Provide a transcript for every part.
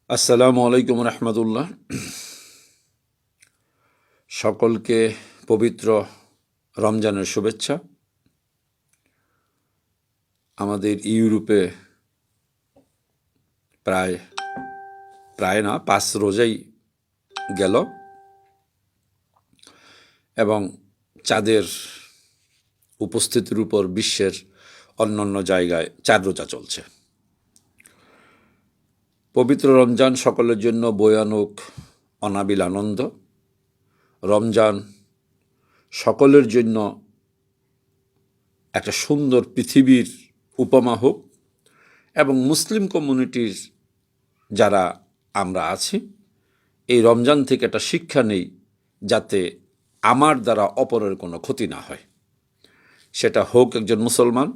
আসসালামু আলাইকুম রহমতুল্লাহ। সকলকে পবিত্র রমজানের শুভেচ্ছা। আমাদের ইউরোপে প্রায় প্রায় না 5 রোজাই গেল এবং চাঁদের উপস্থিতির উপর বিশ্বের অন্যান্য জায়গায় 4 রোজা চলছে। পবিত্র রমজান সকলের জন্য বয়ে আনুক অনাবিল আনন্দ। রমজান সকলের জন্য একটা সুন্দর পৃথিবীর উপমা হোক এবং মুসলিম কমিউনিটির যারা আমরা আছি এই রমজান থেকে একটা শিক্ষা নেই, যাতে আমার দ্বারা অপরের কোনো ক্ষতি না হয়। সেটা হোক একজন মুসলমান,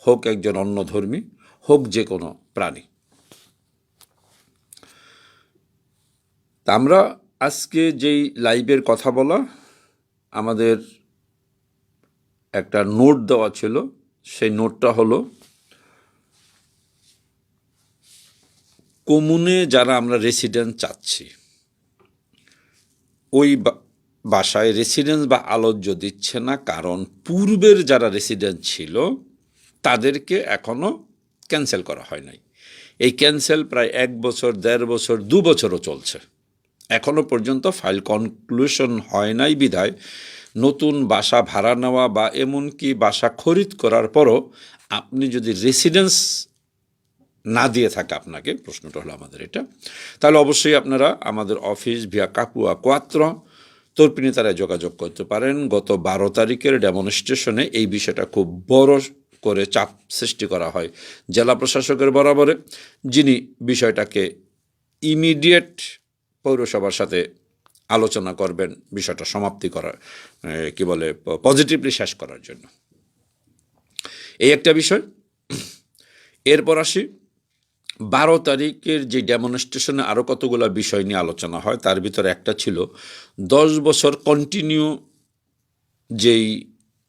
হোক একজন অন্য ধর্মী, হোক যে কোনো প্রাণী। তা আমরা আজকে যেই লাইভের কথা বলা, আমাদের একটা নোট দেওয়া ছিল। সেই নোটটা হলো, কমুনে যারা আমরা রেসিডেন্স চাচ্ছি, ওই বাসায় রেসিডেন্স বা আলোচ্য দিচ্ছে না, কারণ পূর্বের যারা রেসিডেন্ট ছিল তাদেরকে এখনও ক্যান্সেল করা হয় নাই। এই ক্যান্সেল প্রায় 1 বছর, 1.5 বছর, 2 বছরও চলছে। এখনও পর্যন্ত ফাইল কনক্লুশন হয় নাই বিধায় নতুন বাসা ভাড়া নেওয়া বা এমনকি বাসা খরিদ করার পরও আপনি যদি রেসিডেন্স না দিয়ে থাকে আপনাকে, প্রশ্নটা হলো আমাদের এটা, তাহলে অবশ্যই আপনারা আমাদের অফিস ভিয়া কাপুয়া কোয়াত্র তর্পিণীতারায় যোগাযোগ করতে পারেন। গত 12 তারিখের ডেমনস্ট্রেশনে এই বিষয়টা খুব বড় করে চাপ সৃষ্টি করা হয় জেলা প্রশাসকের বরাবরে, যিনি বিষয়টাকে ইমিডিয়েট পৌরসভার সাথে আলোচনা করবেন বিষয়টা সমাপ্তি করার, পজিটিভলি শেষ করার জন্য। এই একটা বিষয়। এরপর আসি 12 তারিখের যে ডেমনস্ট্রেশনে আরও কতগুলো বিষয় নিয়ে আলোচনা হয়, তার ভিতরে একটা ছিল 10 বছর কন্টিনিউ যেই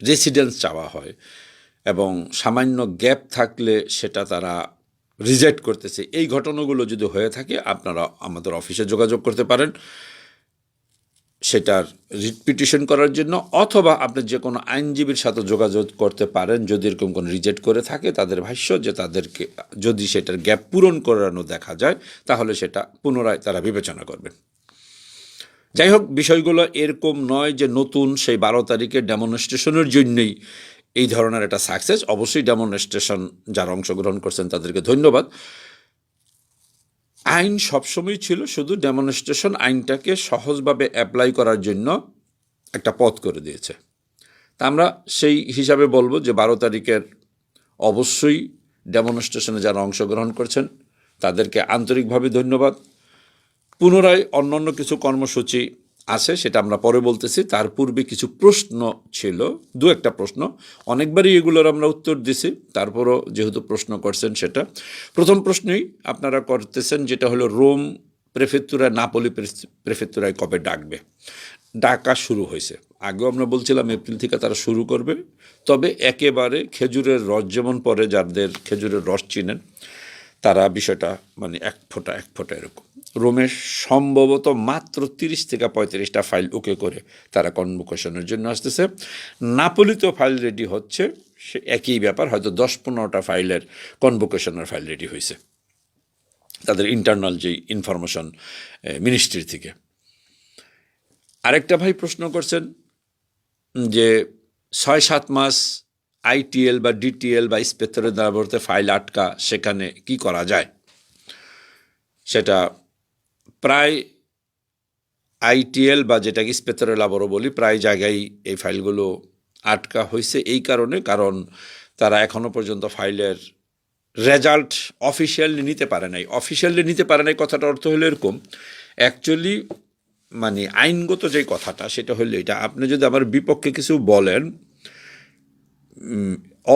রেসিডেন্স চাওয়া হয় এবং সামান্য গ্যাপ থাকলে সেটা তারা রিজেক্ট করতেছে। এই ঘটনাগুলো যদি হয়ে থাকে আপনারা আমাদের অফিসে যোগাযোগ করতে পারেন সেটার রিট পিটিশন করার জন্য, অথবা আপনি যে কোনো আইনজীবীর সাথে যোগাযোগ করতে পারেন যদি এরকম কোনো রিজেক্ট করে থাকে তাদের ভাষ্য, যে তাদেরকে যদি সেটার গ্যাপ পূরণ করানো দেখা যায় তাহলে সেটা পুনরায় তারা বিবেচনা করবেন। যাই হোক, বিষয়গুলো এরকম নয় যে নতুন সেই 12 তারিখের ডেমনস্ট্রেশনের জন্যই এই ধরনের একটা সাকসেস। অবশ্যই ডেমনস্ট্রেশন যারা অংশগ্রহণ করছেন তাদেরকে ধন্যবাদ। আইন সবসময় ছিল, শুধু ডেমনস্ট্রেশন আইনটাকে সহজভাবে অ্যাপ্লাই করার জন্য একটা পথ করে দিয়েছে। তা আমরা সেই হিসাবে বলবো যে 12 তারিখের অবশ্যই ডেমনস্ট্রেশনে যারা অংশগ্রহণ করছেন তাদেরকে আন্তরিকভাবে ধন্যবাদ। পুনরায় অন্যান্য কিছু কর্মসূচি আছে, সেটা আমরা পরে বলতেছি। তার পূর্বে কিছু প্রশ্ন ছিল, 2-1টা প্রশ্ন, অনেকবারই এগুলোর আমরা উত্তর দিছি, তারপরও যেহেতু প্রশ্ন করছেন সেটা। প্রথম প্রশ্নই আপনারা করতেছেন, যেটা হলো রোম প্রেফেক্তুরায়, নাপোলি প্রেফেক্তুরায় কবে ডাকবে। ডাকা শুরু হয়েছে, আগেও আমরা বলছিলাম এপ্রিল থেকে তারা শুরু করবে, তবে একেবারে খেজুরের রস যেমন পরে, যাদের খেজুরের রস চিনেন তারা বিষয়টা এক ফোঁটা এরকম। রোমে সম্ভবত মাত্র 30 থেকে 35টা ফাইল ওকে করে তারা কনভোকেশনের জন্য আসতেছে। নাপোলিতেও ফাইল রেডি হচ্ছে, সে একই ব্যাপার, হয়তো 10-15টা ফাইলের কনভোকেশনের ফাইল রেডি হয়েছে তাদের ইন্টারনাল যেই ইনফরমেশন মিনিস্ট্রি থেকে। আরেকটা ভাই প্রশ্ন করছেন যে 6-7 মাস আইটিএল বা ডিটিএল বা ইন্সপেক্টরের দ্বারা ফাইল আটকা, সেখানে কি করা যায়। সেটা প্রায় আইটিএল বা যেটাকে ইন্সপেক্টরের লাবরও বলি, প্রায় জায়গায় এই ফাইলগুলো আটকা হয়েছে এই কারণ তারা এখনও পর্যন্ত ফাইলের রেজাল্ট অফিসিয়ালি নিতে পারে নাই। অফিসিয়ালি নিতে পারে নাই কথাটার অর্থ হলো এরকম, অ্যাকচুয়ালি আইনগত যে কথাটা সেটা হলো এটা, আপনি যদি আমার বিপক্ষে কিছু বলেন,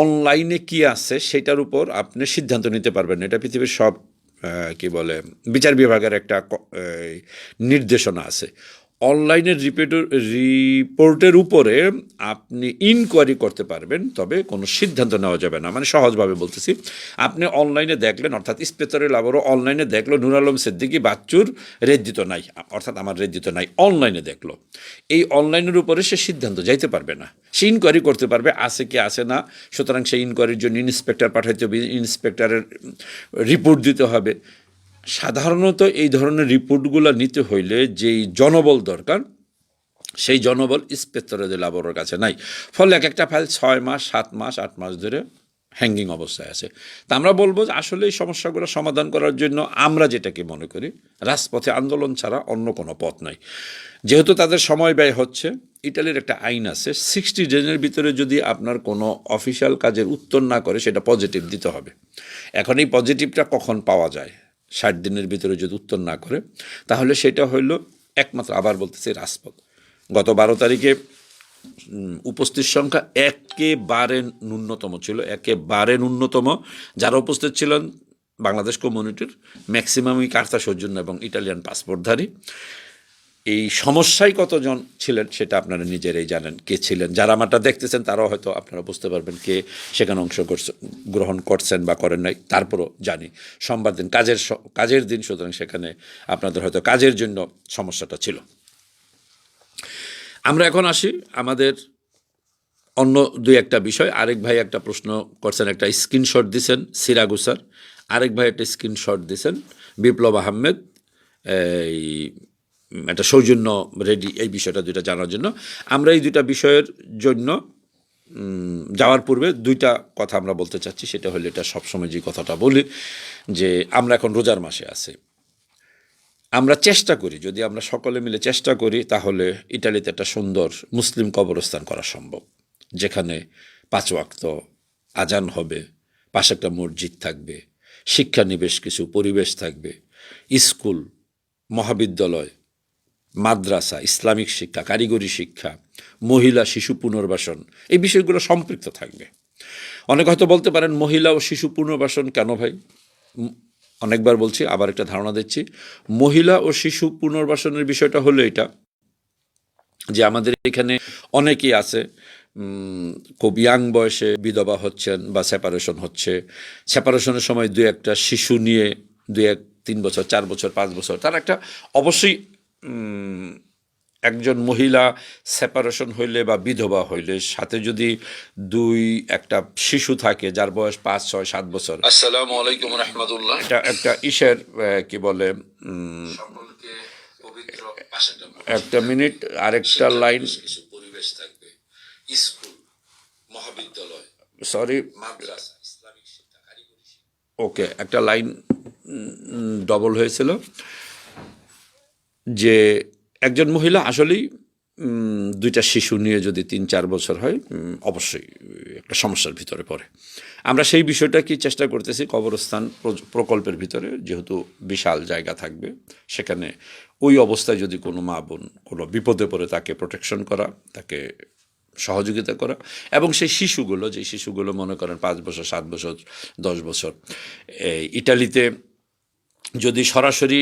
অনলাইনে কি আছে সেটার উপর আপনি সিদ্ধান্ত নিতে পারবেন। এটা পৃথিবীর সব বিচার বিভাগের একটা নির্দেশনা আছে। অনলাইনের রিপোর্টের উপরে আপনি ইনকোয়ারি করতে পারবেন, তবে কোনো সিদ্ধান্ত নেওয়া যাবে না। মানে সহজভাবে বলতেছি, আপনি অনলাইনে দেখলেন, অর্থাৎ ইন্সপেক্টরের লাভরও অনলাইনে দেখলো নুর আলম সিদ্দিকী বাচ্চুর রেজ্জিত নাই, অর্থাৎ আমার রেজ্জিত নাই, অনলাইনে দেখলো। এই অনলাইনের উপরে সে সিদ্ধান্ত যাইতে পারবে না, সে ইনকোয়ারি করতে পারবে আছে কি আছে না। সুতরাং সেই ইনকোয়ারির জন্য ইন্সপেক্টর পাঠাইতে হবে, ইন্সপেক্টরের রিপোর্ট দিতে হবে। সাধারণত এই ধরনের রিপোর্টগুলো নিতে হইলে যেই জনবল দরকার, সেই জনবল ইন্সপেক্টরের লাবরের কাছে নাই। ফলে এক একটা ফাইল 6 মাস 7 মাস 8 মাস ধরে হ্যাঙ্গিং অবস্থায় আছে। তা আমরা বলবো যে আসলে এই সমস্যাগুলো সমাধান করার জন্য আমরা যেটাকে মনে করি, রাজপথে আন্দোলন ছাড়া অন্য কোনো পথ নাই। যেহেতু তাদের সময় ব্যয় হচ্ছে, ইটালির একটা আইন আছে, 60 দিনের ভিতরে যদি আপনার কোনো অফিসিয়াল কাজের উত্তর না করে সেটা পজিটিভ দিতে হবে। এখন এই পজিটিভটা কখন পাওয়া যায়? 60 দিনের ভিতরে যদি উত্তর না করে, তাহলে সেটা হইল একমাত্র, আবার বলতেছি, রাজপথ। গত 12 তারিখে উপস্থিত সংখ্যা একেবারে ন্যূনতম ছিল, একেবারে ন্যূনতম। যারা উপস্থিত ছিলেন বাংলাদেশ কমিউনিটির ম্যাক্সিমামই কার্তা সৌজন্য এবং ইটালিয়ান পাসপোর্টধারী। এই সমস্যায় কতজন ছিলেন সেটা আপনারা নিজেরাই জানেন কে ছিলেন। যারা আমারটা দেখতেছেন তারাও হয়তো আপনারা বুঝতে পারবেন কে সেখানে গ্রহণ করছেন বা করেন নাই। তারপরও জানি সোমবার দিন কাজের দিন, সুতরাং সেখানে আপনাদের হয়তো কাজের জন্য সমস্যাটা ছিল। আমরা এখন আসি আমাদের অন্য দুই একটা বিষয়। আরেক ভাই একটা প্রশ্ন করছেন, একটা স্ক্রিনশট দিছেন সিরাগুসার, আরেক ভাই একটা স্ক্রিনশট দিছেন বিপ্লব আহমেদ, এই একটা সৌজন্য রেডি, এই বিষয়টা দুইটা জানার জন্য। আমরা এই দুইটা বিষয়ের জন্য যাওয়ার পূর্বে দুইটা কথা আমরা বলতে চাচ্ছি। সেটা হলো, এটা সবসময় যে কথাটা বলি, যে আমরা এখন রোজার মাসে আছি। আমরা চেষ্টা করি, যদি আমরা সকলে মিলে চেষ্টা করি, তাহলে ইটালিতে একটা সুন্দর মুসলিম কবরস্থান করা সম্ভব, যেখানে 5 ওয়াক্ত আজান হবে, পাশে একটা মসজিদ থাকবে, শিক্ষানিবেশ কিছু পরিবেশ থাকবে, স্কুল, মহাবিদ্যালয়, মাদ্রাসা, ইসলামিক শিক্ষা, কারিগরি শিক্ষা, মহিলা শিশু পুনর্বাসন, এই বিষয়গুলো সম্পৃক্ত থাকবে। অনেকে হয়তো বলতে পারেন, মহিলা ও শিশু পুনর্বাসন কেন ভাই? অনেকবার বলছি, আবার একটা ধারণা দিচ্ছি। মহিলা ও শিশু পুনর্বাসনের বিষয়টা হলো এটা, যে আমাদের এখানে অনেকেই আছে খুব ইয়াং বয়সে বিধবা হচ্ছেন বা সেপারেশন হচ্ছে। সেপারেশনের সময় 2-1টা শিশু নিয়ে 2-3 বছর 4 বছর 5 বছর, তার একটা অবশ্যই একজন মহিলা সেপারেশন হইলে বা বিধবা হইলে সাথে যদি 2-1টা শিশু থাকে যার বয়স 5, 6, 7 বছর। আসসালামু আলাইকুম রাহমাতুল্লাহ। এটা একটা ইসের কি বলে, একটা মিনিট, আরেকটা লাইন, পরিবেশ থাকবে, স্কুল, মহাবিদ্যালয়, সরি, মাদ্রাসা, ইসলামিক শিক্ষা, কারিগরি শিক্ষা। ওকে, একটা লাইন ডবল হয়েছিল, যে একজন মহিলা আসলেই 2টা শিশু নিয়ে যদি 3-4 বছর হয়, অবশ্যই একটা সমস্যার ভিতরে পড়ে। আমরা সেই বিষয়টা কি চেষ্টা করতেছি, কবরস্থান প্রকল্পের ভিতরে যেহেতু বিশাল জায়গা থাকবে, সেখানে ওই অবস্থায় যদি কোনো মা বোন কোনো বিপদে পড়ে তাকে প্রোটেকশন করা, তাকে সহযোগিতা করা, এবং সেই শিশুগুলো, যে শিশুগুলো মনে করেন 5 বছর 7 বছর 10 বছর, ইটালিতে যদি সরাসরি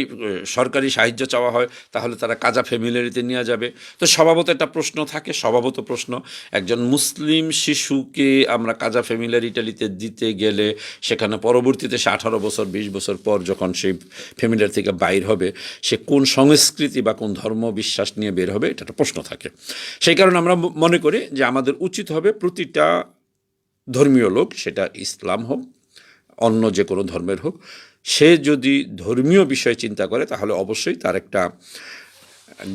সরকারি সাহায্য চাওয়া হয় তাহলে তারা কাজা ফ্যামিলিতে নিয়ে যাবে। তো স্বভাবত একটা প্রশ্ন থাকে, স্বভাবত প্রশ্ন, একজন মুসলিম শিশুকে আমরা কাজা ফ্যামিলির ইটালিতে দিতে গেলে সেখানে পরবর্তীতে সে 18 বছর 20 বছর পর যখন সেই ফ্যামিলির থেকে বাইর হবে, সে কোন সংস্কৃতি বা কোন ধর্ম বিশ্বাস নিয়ে বের হবে, এটা একটা প্রশ্ন থাকে। সেই কারণে আমরা মনে করি যে আমাদের উচিত হবে প্রতিটা ধর্মীয় লোক, সেটা ইসলাম হোক অন্য যে কোনো ধর্মের হোক, সে যদি ধর্মীয় বিষয় চিন্তা করে তাহলে অবশ্যই তার একটা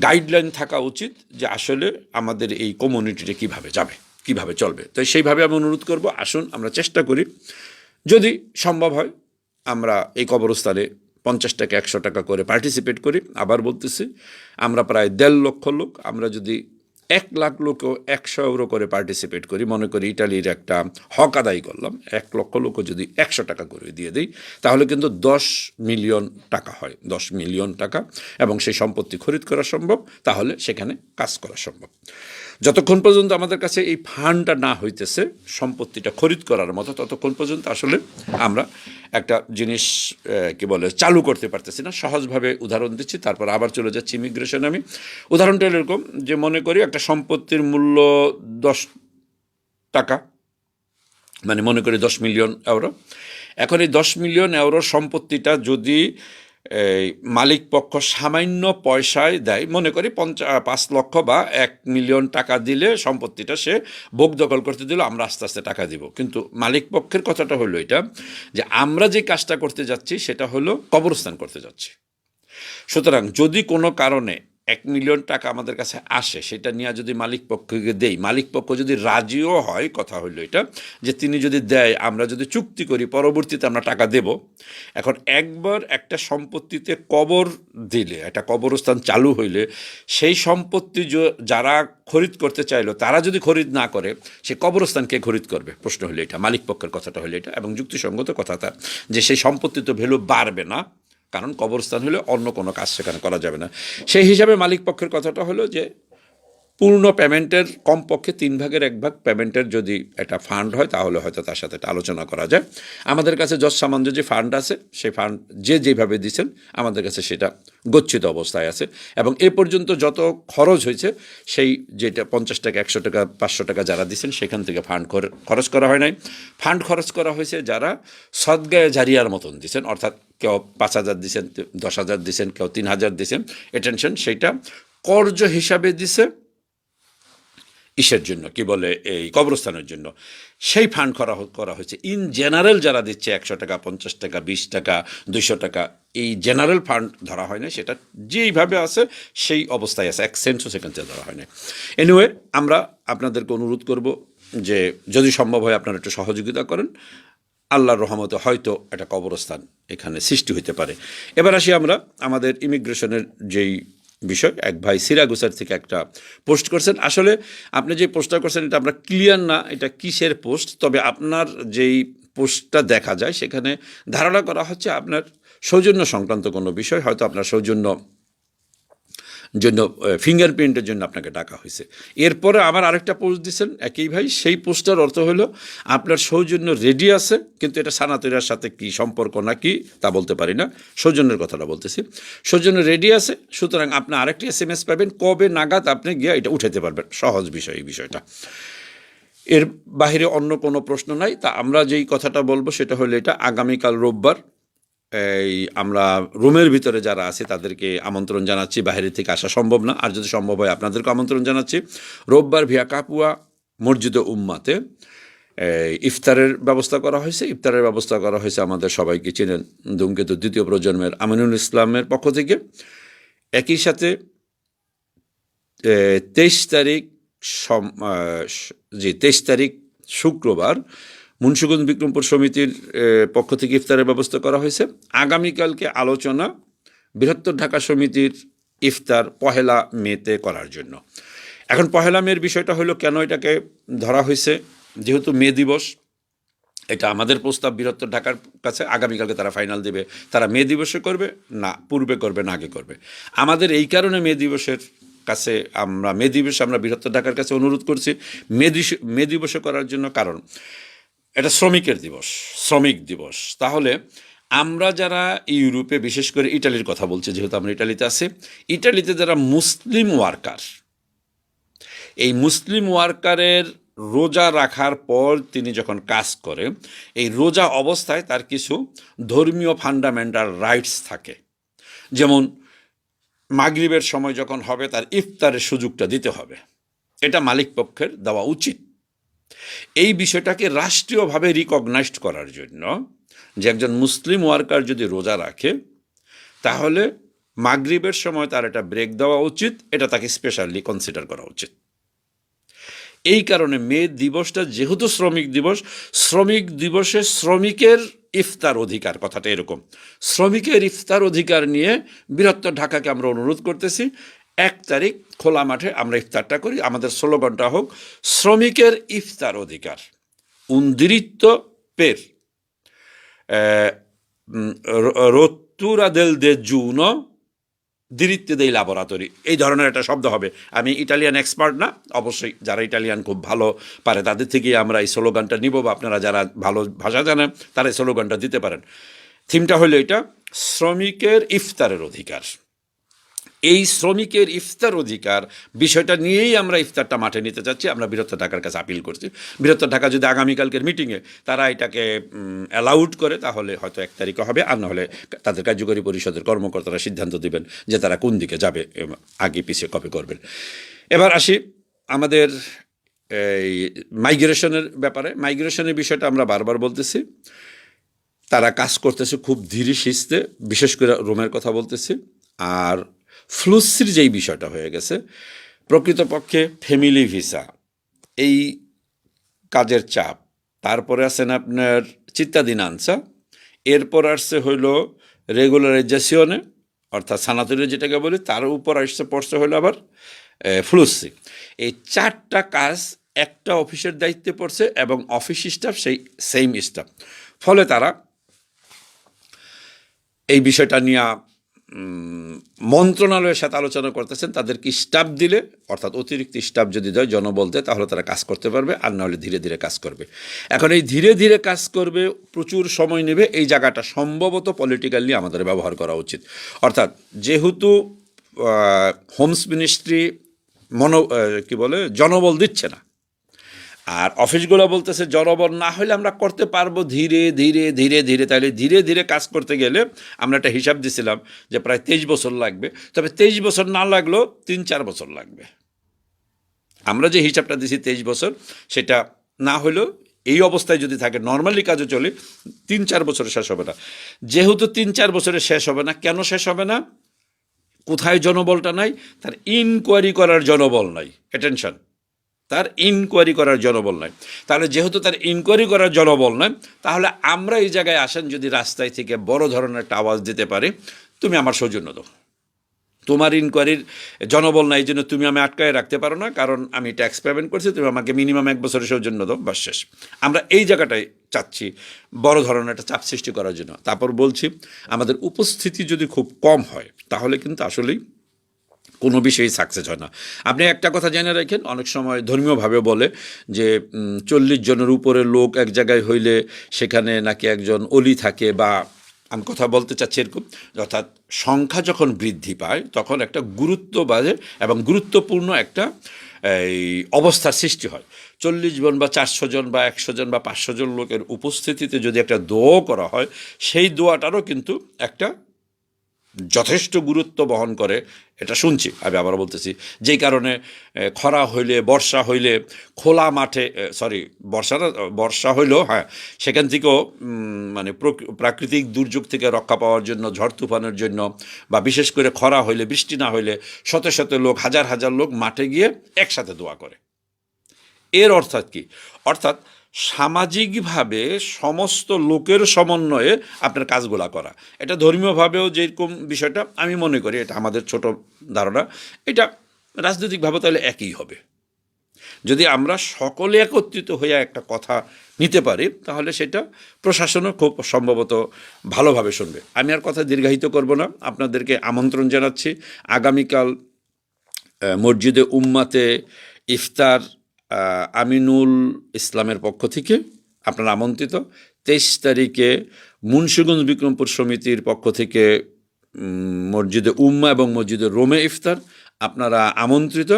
গাইডলাইন থাকা উচিত, যে আসলে আমাদের এই কমিউনিটিটা কীভাবে যাবে, কীভাবে চলবে। তো সেইভাবে আমি অনুরোধ করব, আসুন আমরা চেষ্টা করি, যদি সম্ভব হয় আমরা এই কবরস্থানে 50 টাকা 100 টাকা করে পার্টিসিপেট করি। আবার বলতেছি, আমরা প্রায় 1.5 লক্ষ লোক, আমরা যদি 1 লাখ লোকও 100 ইউরো করে পার্টিসিপেট করি, মনে করি ইটালির একটা হক আদায় করলাম, 1 লক্ষ লোকও যদি 100 টাকা করে দিয়ে দিই, তাহলে কিন্তু 10 মিলিয়ন টাকা হয়, 10 মিলিয়ন টাকা, এবং সেই সম্পত্তি খরিদ করা সম্ভব, তাহলে সেখানে কাজ করা সম্ভব। যতক্ষণ পর্যন্ত আমাদের কাছে এই ফান্ডটা না হইতেছে সম্পত্তিটা খরিদ করার মতো, ততক্ষণ পর্যন্ত আসলে আমরা একটা জিনিস কি বলে চালু করতে পারতেছি না। সহজভাবে উদাহরণ দিচ্ছি, তারপর আবার চলে যাচ্ছি ইমিগ্রেশনে। আমি উদাহরণটা এরকম যে, মনে করি একটা সম্পত্তির মূল্য 10 টাকা, মানে মনে করি 10 মিলিয়ন ইউরো। এখন এই 10 মিলিয়ন ইউরোর সম্পত্তিটা যদি এই মালিক পক্ষ সামান্য পয়সায় দেয়, মনে করি 5 লক্ষ বা 1 মিলিয়ন টাকা দিলে সম্পত্তিটা সে ভোগ দখল করতে দিল, আমরা আস্তে আস্তে টাকা দিব। কিন্তু মালিক পক্ষের কথাটা হলো এটা যে, আমরা যে কাজটা করতে যাচ্ছি সেটা হলো কবরস্থান করতে যাচ্ছি। সুতরাং যদি কোনো কারণে 1 মিলিয়ন টাকা আমাদের কাছে আসে, সেটা নিয়ে যদি মালিক পক্ষকে দেই, মালিক পক্ষ যদি রাজিও হয়, কথা হলো এটা যে তিনি যদি দেয়, আমরা যদি চুক্তি করি, পরবর্তীতে আমরা টাকা দেব। এখন একবার একটা সম্পত্তিতে কবর দিলে, একটা কবরস্থান চালু হইলে, সেই সম্পত্তি যারা খরিদ করতে চাইলো তারা যদি খরিদ না করে, সে কবরস্থান কে খরিদ করবে? প্রশ্ন হলো এটা, মালিক পক্ষের কথাটা হলো এটা, এবং যুক্তিসঙ্গত কথাটা যে সেই সম্পত্তি তো ভ্যালু বাড়বে না, কারণ কবরস্থান হলে অন্য কোনো কাজ সেখানে করা যাবে না। সেই হিসাবে মালিক পক্ষের কথাটা হলো যে, পূর্ণ পেমেন্টের কমপক্ষে 3/1 পেমেন্টের যদি একটা ফান্ড হয়, তাহলে হয়তো তার সাথে একটা আলোচনা করা যায়। আমাদের কাছে সামান্য যে ফান্ড আছে, সেই ফান্ড যেভাবে দিচ্ছেন আমাদের কাছে সেটা গচ্ছিত অবস্থায় আছে, এবং এ পর্যন্ত যত খরচ হয়েছে, সেই যেটা 50 টাকা, 100 টাকা, 500 টাকা যারা দিচ্ছেন, সেখান থেকে ফান্ড খরচ করা হয় নাই। ফান্ড খরচ করা হয়েছে যারা সদগায়ে জারিয়ার মতন দিচ্ছেন, অর্থাৎ কেউ 5,000 দিচ্ছেন, 10,000 দিচ্ছেন, কেউ 3,000 দিচ্ছেন, অ্যাটেনশন, সেইটা কর্জ হিসাবে দিছে ইসের জন্য, কি বলে, এই কবরস্থানের জন্য। সেই ফান্ড করা হয়েছে। ইন জেনারেল যারা দিচ্ছে 100 টাকা, 50 টাকা, 20 টাকা, 200 টাকা, এই জেনারেল ফান্ড ধরা হয় না, সেটা যেইভাবে আছে সেই অবস্থায় আছে, 1 সেন্টও সেখান থেকে ধরা হয় না। এনিওয়ে, আমরা আপনাদেরকে অনুরোধ করব যে, যদি সম্ভব হয় আপনারা একটু সহযোগিতা করেন, আল্লাহর রহমতে হয়তো একটা কবরস্থান এখানে সৃষ্টি হতে পারে। এবার আসি আমরা আমাদের ইমিগ্রেশনের যেই বিষয়। এক ভাই সিরাগুসার থেকে একটা পোস্ট করছেন। আসলে আপনি যে পোস্টটা করছেন এটা আমরা ক্লিয়ার না এটা কিসের পোস্ট, তবে আপনার যেই পোস্টটা দেখা যায় সেখানে ধারণা করা হচ্ছে আপনার সৌজন্য সংক্রান্ত কোনো বিষয়, হয়তো আপনার সৌজন্য জন্য ফিঙ্গারপ্রিন্টের জন্য আপনাকে ডাকা হয়েছে। এরপরে আবার আরেকটা পোস্ট দিচ্ছেন একই ভাই, সেই পোস্টটার অর্থ হলো আপনার সৌজন্য রেডি আছে, কিন্তু এটা সানাতইরার সাথে কি সম্পর্ক না কি তা বলতে পারি না, সৌজন্যের কথাটা বলতেছি। সৌজন্য রেডি আছে, সুতরাং আপনি আরেকটি SMS পাবেন, কবে নাগাদ আপনি গিয়ে এটা উঠাতে পারবেন। সহজ বিষয় এই বিষয়টা, এর বাহিরে অন্য কোনো প্রশ্ন নাই। তা আমরা যেই কথাটা বলবো সেটা হলো এটা, আগামীকাল রোববার এই আমরা রুমের ভিতরে যারা আছে তাদেরকে আমন্ত্রণ জানাচ্ছি, বাইরে থেকে আসা সম্ভব না, আর যদি সম্ভব হয় আপনাদেরকে আমন্ত্রণ জানাচ্ছি। রোববার ভিয়া কাপুয়া মসজিদে উম্মাতে ইফতারের ব্যবস্থা করা হয়েছে। ইফতারের ব্যবস্থা করা হয়েছে, আমাদের সবাইকে চেনেন, ধূমকেতু 2য় প্রজন্মের আমিনুল ইসলামের পক্ষ থেকে। একই সাথে 23 তারিখ শুক্রবার মুন্সিগঞ্জ বিক্রমপুর সমিতির পক্ষ থেকে ইফতারের ব্যবস্থা করা হয়েছে। আগামীকালকে আলোচনা বৃহত্তর ঢাকা সমিতির ইফতার 1 মেতে করার জন্য। এখন 1 মের বিষয়টা হলো কেন এটাকে ধরা হয়েছে, যেহেতু মে দিবস, এটা আমাদের প্রস্তাব বৃহত্তর ঢাকার কাছে, আগামীকালকে তারা ফাইনাল দেবে, তারা মে দিবসে করবে না পূর্বে করবে না আগে করবে। আমাদের এই কারণে মে দিবসে আমরা বৃহত্তর ঢাকার কাছে অনুরোধ করছি মে দিবসে করার জন্য, কারণ এটা শ্রমিক দিবস। তাহলে আমরা যারা ইউরোপে, বিশেষ করে ইটালির কথা বলছি, যেহেতু আমরা ইটালিতে আছি, ইটালিতে যারা মুসলিম ওয়ার্কার, এই মুসলিম ওয়ার্কারের রোজা রাখার পর তিনি যখন কাজ করে, এই রোজা অবস্থায় তার কিছু ধর্মীয় ফান্ডামেন্টাল রাইটস থাকে, যেমন মাগরিবের সময় যখন হবে তার ইফতারের সুযোগটা দিতে হবে, এটা মালিক পক্ষের দেওয়া উচিত। এই বিষয়টাকে রাষ্ট্রীয়ভাবে রিকগনাইজড করার জন্য, যে একজন মুসলিম ওয়ার্কার যদি রোজা রাখে তাহলে মাগরিবের সময় তার একটা ব্রেক দেওয়া উচিত, এটা তাকে স্পেশালি কনসিডার করা উচিত। এই কারণে মে দিবসটা যেহেতু শ্রমিক দিবসে শ্রমিকের ইফতার অধিকার, কথাটা এরকম, শ্রমিকের ইফতার অধিকার নিয়ে বৃহত্তর ঢাকাকে আমরা অনুরোধ করতেছি, 1 তারিখ খোলা মাঠে আমরা ইফতারটা করি। আমাদের স্লোগানটা হোক শ্রমিকের ইফতার অধিকার, উন্দিরিত্ব পের রোত্তুরা দেল দে জুনো দিরিত্তে দেই ল্যাবরেটরি, এই ধরনের একটা শব্দ হবে। আমি ইটালিয়ান এক্সপার্ট না, অবশ্যই যারা ইটালিয়ান খুব ভালো পারে তাদের থেকেই আমরা এই স্লোগানটা নিব, বা আপনারা যারা ভালো ভাষা জানেন তারা এই স্লোগানটা দিতে পারেন। থিমটা হলো এটা, শ্রমিকের ইফতারের অধিকার। এই শ্রমিকের ইফতার অধিকার বিষয়টা নিয়েই আমরা ইফতারটা মাঠে নিতে চাচ্ছি। আমরা বৃহত্তর ঢাকার কাছে আপিল করছি, বৃহত্তর ঢাকা যদি আগামীকালকের মিটিংয়ে তারা এটাকে অ্যালাউড করে তাহলে হয়তো 1 তারিখে হবে, আর না হলে তাদের কার্যকরী পরিষদের কর্মকর্তারা সিদ্ধান্ত দেবেন যে তারা কোন দিকে যাবে, আগে পিছিয়ে কবে করবেন। এবার আসি আমাদের এই মাইগ্রেশনের ব্যাপারে। মাইগ্রেশনের বিষয়টা আমরা বারবার বলতেছি, তারা কাজ করতেছে খুব ধীরে সুস্থে, বিশেষ করে রোমের কথা বলতেছি। আর ফ্লুসির যেই বিষয়টা হয়ে গেছে, প্রকৃতপক্ষে ফ্যামিলি ভিসা, এই কাজের চাপ, তারপরে আছেন আপনার চিত্তাদিনাংসা, এরপর আসছে হইল রেগুলারাইজেশনে অর্থাৎ সানাতরি যেটাকে বলি, তার উপর আসছে পড়ছে হইলো আবার ফ্লুসি। এই 4টা কাজ একটা অফিসের দায়িত্বে পড়ছে এবং অফিস স্টাফ সেই সেম স্টাফ। ফলে তারা এই বিষয়টা নিয়ে মন্ত্রণালয়ের সাথে আলোচনা করতেছেন, তাদেরকে স্টাফ দিলে অর্থাৎ অতিরিক্ত স্টাফ যদি দেয়, জনবল দেয়, তাহলে তারা কাজ করতে পারবে, আর নাহলে ধীরে ধীরে কাজ করবে। এখন এই ধীরে ধীরে কাজ করবে, প্রচুর সময় নেবে, এই জায়গাটা সম্ভবত পলিটিক্যালি আমাদের ব্যবহার করা উচিত। অর্থাৎ যেহেতু হোমস মিনিস্ট্রি জনবল দিচ্ছে না, আর অফিসগুলো বলতেছে জনবল না হলে আমরা করতে পারবো ধীরে ধীরে ধীরে ধীরে। তাহলে ধীরে ধীরে কাজ করতে গেলে আমরা একটা হিসাব দিছিলাম যে প্রায় 23 বছর লাগবে, তবে 23 বছর না লাগলেও 3-4 বছর লাগবে। আমরা যে হিসাবটা দিছি 23 বছর, সেটা না হলেও এই অবস্থায় যদি থাকে, নর্মালি কাজও চলে, 3-4 বছরে শেষ হবে না। যেহেতু 3-4 বছরে শেষ হবে না, কেন শেষ হবে না? কোথায় জনবলটা নাই? তার ইনকোয়ারি করার জনবল নাই। অ্যাটেনশন, তার ইনকোয়ারি করার জনবল নয়। তাহলে যেহেতু তার ইনকোয়ারি করার জনবল নয়, তাহলে আমরা এই জায়গায় আসেন যদি রাস্তায় থেকে বড় ধরনের একটা আওয়াজ দিতে পারি, তুমি আমার সৌজন্য দাও, তোমার ইনকোয়ারির জনবল নাই, এই জন্য তুমি আমি আটকায় রাখতে পারো না, কারণ আমি ট্যাক্স পেমেন্ট করছি, তুমি আমাকে মিনিমাম 1 বছরের সৌজন্য দাও, বাস শেষ। আমরা এই জায়গাটায় চাচ্ছি বড় ধরনের একটা চাপ সৃষ্টি করার জন্য। তারপর বলছি, আমাদের উপস্থিতি যদি খুব কম হয় তাহলে কিন্তু আসলেই কোনো বিষয়ই সাকসেস হয় না। আপনি একটা কথা জেনে রাখেন, অনেক সময় ধর্মীয়ভাবে বলে যে 40 জনের উপরে লোক এক জায়গায় হইলে সেখানে নাকি একজন অলি থাকে, বা আমি কথা বলতে চাচ্ছি এরকম, অর্থাৎ সংখ্যা যখন বৃদ্ধি পায় তখন একটা গুরুত্ব বাড়ে এবং গুরুত্বপূর্ণ একটা এই অবস্থার সৃষ্টি হয়। 40 জন বা 400 জন বা 100 জন বা 500 জন লোকের উপস্থিতিতে যদি একটা দোয়া করা হয়, সেই দোয়াটারও কিন্তু একটা যথেষ্ট গুরুত্ব বহন করে, এটা শুনছি, আমি আবার বলতেছি। যেই কারণে খরা হইলে, বর্ষা হইলে, খোলা মাঠে, বর্ষা হইলেও হ্যাঁ, সেখান থেকেও মানে প্রাকৃতিক দুর্যোগ থেকে রক্ষা পাওয়ার জন্য, ঝড় তুফানের জন্য, বা বিশেষ করে খরা হইলে, বৃষ্টি না হইলে শত শত লোক, হাজার হাজার লোক মাঠে গিয়ে একসাথে দোয়া করে। এর অর্থাৎ কি? অর্থাৎ সামাজিকভাবে সমস্ত লোকের সমন্বয়ে আপনার কাজগুলা করা। এটা ধর্মীয়ভাবেও যেরকম বিষয়টা আমি মনে করি, এটা আমাদের ছোট ধারণা, এটা রাজনৈতিকভাবে তাহলে একই হবে। যদি আমরা সকলে একত্রিত হয়ে একটা কথা নিতে পারি, তাহলে সেটা প্রশাসনও খুব সম্ভবত ভালোভাবে শুনবে। আমি আর কথা দীর্ঘায়িত করব না, আপনাদেরকে আমন্ত্রণ জানাচ্ছি আগামীকাল মসজিদে উম্মাতে ইফতার আমিনুল ইসলামের পক্ষ থেকে আপনারা আমন্ত্রিত। 23 তারিখে মুন্সিগঞ্জ বিক্রমপুর সমিতির পক্ষ থেকে মসজিদে উম্মা এবং মসজিদে রোমে ইফতার, আপনারা আমন্ত্রিত।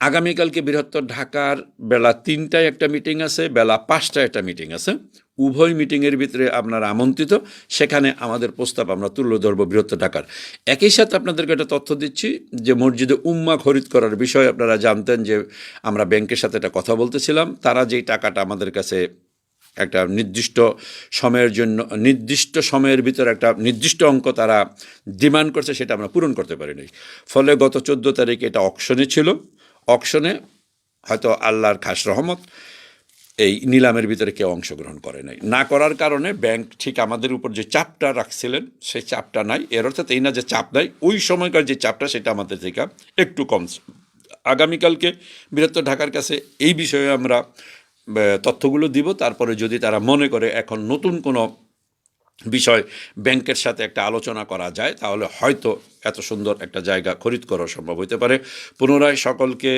আগামীকালকে বৃহত্তর ঢাকার বেলা 3টায় একটা মিটিং আছে, বেলা 5টায় একটা মিটিং আছে। উভয় মিটিংয়ের ভিতরে আপনারা আমন্ত্রিত। সেখানে আমাদের প্রস্তাব আমরা তুলে ধরব বৃহত্তর ঢাকার। একই সাথে আপনাদেরকে একটা তথ্য দিচ্ছি যে মসজিদে উম্মা খরিদ করার বিষয়ে আপনারা জানতেন যে আমরা ব্যাংকের সাথে একটা কথা বলতেছিলাম। তারা যেই টাকাটা আমাদের কাছে একটা নির্দিষ্ট সময়ের জন্য, নির্দিষ্ট সময়ের ভিতরে একটা নির্দিষ্ট অঙ্ক তারা ডিমান্ড করছে, সেটা আমরা পূরণ করতে পারিনি। ফলে গত 14 তারিখে এটা অকশনে ছিল। অকশনে হয়তো আল্লাহর খাস রহমত এই নিলামের ভিতরে কেউ অংশগ্রহণ করে নাই। না করার কারণে ব্যাংক ঠিক আমাদের উপর যে চাপটা রাখছিলেন সেই চাপটা নাই। এর অর্থাৎ এই না যে চাপ নাই, ওই সময়কার যে চাপটা সেটা আমাদের থেকে একটু কম। আগামীকালকে বৃহত্তর ঢাকার কাছে এই বিষয়ে আমরা তথ্যগুলো দিব। তারপরে যদি তারা মনে করে এখন নতুন কোনো বিষয় ব্যাংকের সাথে একটা আলোচনা করা যায়, তাহলে হয়তো এত সুন্দর একটা জায়গা খরিদ করা সম্ভব হতে পারে। পুনরায় সকলকে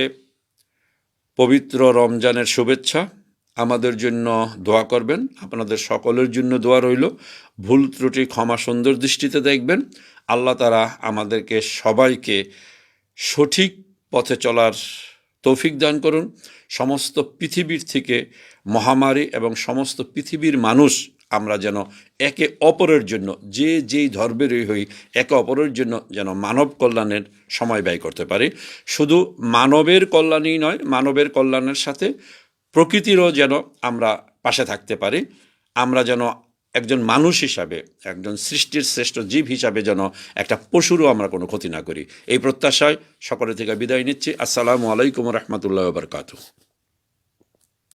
পবিত্র রমজানের শুভেচ্ছা। আমাদের জন্য দোয়া করবেন, আপনাদের সকলের জন্য দোয়া রইল। ভুল ত্রুটি ক্ষমা সুন্দর দৃষ্টিতে দেখবেন। আল্লাহ তাআলা আমাদেরকে সবাইকে সঠিক পথে চলার তৌফিক দান করুন। সমস্ত পৃথিবীর থেকে মহামারী এবং সমস্ত পৃথিবীর মানুষ আমরা যেন একে অপরের জন্য, যে যেই ধর্মেরই হই, একে অপরের জন্য যেন মানব কল্যাণের সময় ব্যয় করতে পারি। শুধু মানবের কল্যাণই নয়, মানবের কল্যাণের সাথে প্রকৃতিরও যেন আমরা পাশে থাকতে পারি। আমরা যেন একজন মানুষ হিসাবে, একজন সৃষ্টির শ্রেষ্ঠ জীব হিসাবে যেন একটা পশুরও আমরা কোনো ক্ষতি না করি। এই প্রত্যাশায় সকলের থেকে বিদায় নিচ্ছি। আসসালামু আলাইকুম রহমতুল্লাহ বারকাতুহু।